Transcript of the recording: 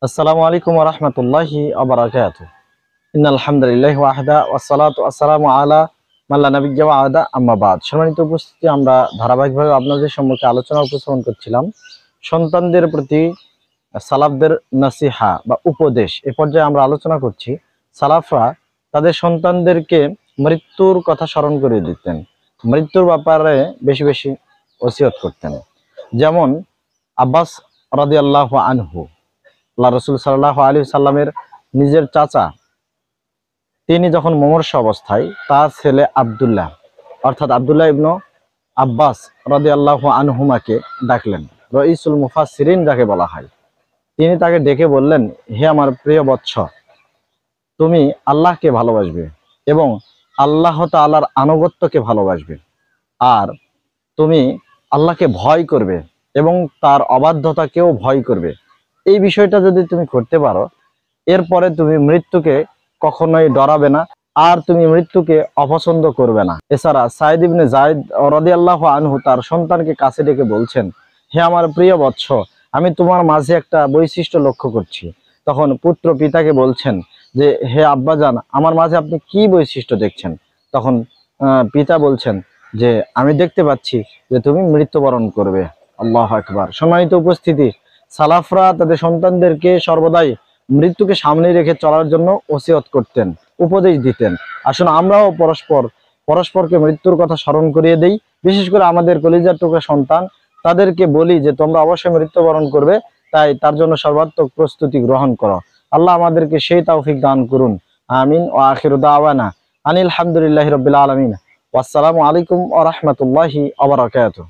আসসালামু আলাইকুম ওয়া রাহমাতুল্লাহি ওয়া বারাকাতুহু। ইন্নাল হামদুলিল্লাহি ওয়াহদা ওয়াসসালাতু ওয়াসসালামু আলা মান লা নাবিয়্যা বা'দা আম্মা বা'দ। সম্মানিত উপস্থিতি, আমরা ধারাবাহিকভাবে আপনাদের সম্মুখে আলোচনা উপস্থাপন করছিলাম সন্তানদের প্রতি সালাফদের নসিহা বা উপদেশ। এ পর্যায়ে আমরা আলোচনা করছি সালাফরা তাদের সন্তানদেরকে মৃত্যুর কথা স্মরণ করে দিতেন, মৃত্যুর ব্যাপারে বেশি বেশি ওসিয়ত করতেন। যেমন আব্বাস রাদিয়াল্লাহু আনহু, আল্লাহ রসুল সাল্লাল্লাহু আলাইহি সাল্লামের নিজের চাচা, তিনি যখন মুমূর্ষু অবস্থায় তার ছেলে আব্দুল্লাহ অর্থাৎ আব্দুল্লাহ ইবনু আব্বাস রাদিয়াল্লাহু আনহুমাকে ডাকলেন। রইসুল মুফাসসিরিন যাকে বলা হয়, তিনি তাকে ডেকে বললেন, হে আমার প্রিয় বৎস, তুমি আল্লাহকে ভালোবাসবে এবং আল্লাহ তাআলার আনুগত্যকে ভালোবাসবে, আর তুমি আল্লাহকে ভয় করবে এবং তার অবাধ্যতাকেও ভয় করবে। এই বিষয়টা যদি তুমি করতে পারো, এরপরে তুমি মৃত্যুকে কখনোই ডরাবে না, আর তুমি মৃত্যুকে অপছন্দ করবে না। এছাড়া সাইদ ইবনে যায়েদ রাদিয়াল্লাহু আনহু তার সন্তানকে কাছে ডেকে বলছেন, হে আমার প্রিয় বৎস, আমি তোমার মাঝে একটা বৈশিষ্ট্য লক্ষ্য করছি। তখন পুত্র পিতাকে বলছেন যে, হে আব্বাজান, আমার মাঝে আপনি কি বৈশিষ্ট্য দেখছেন? তখন পিতা বলছেন যে, আমি দেখতে পাচ্ছি যে তুমি মৃত্যুবরণ করবে। আল্লাহু আকবার। সম্মানিত উপস্থিতি, সালাফরা তাদের সন্তানদেরকে সর্বদাই মৃত্যুকে সামনে রেখে চলার জন্য ওসিয়ত করতেন, উপদেশ দিতেন। আসুন আমরাও পরস্পরকে মৃত্যুর কথা স্মরণ করিয়ে দেই। বিশেষ করে আমাদের কলিজার টুকরা সন্তান, তাদেরকে বলি যে তোমরা অবশ্যই মৃত্যুবরণ করবে, তাই তার জন্য সর্বাত্মক প্রস্তুতি গ্রহণ করো। আল্লাহ আমাদেরকে সেই তৌফিক দান করুন। আমিন। ওয়া আখিরু দাওয়ানা আনিল হামদুলিল্লাহি রাব্বিল আলামিন। ওয়াসসালামু আলাইকুম ওয়া রাহমাতুল্লাহি ওয়া বারাকাতুহু।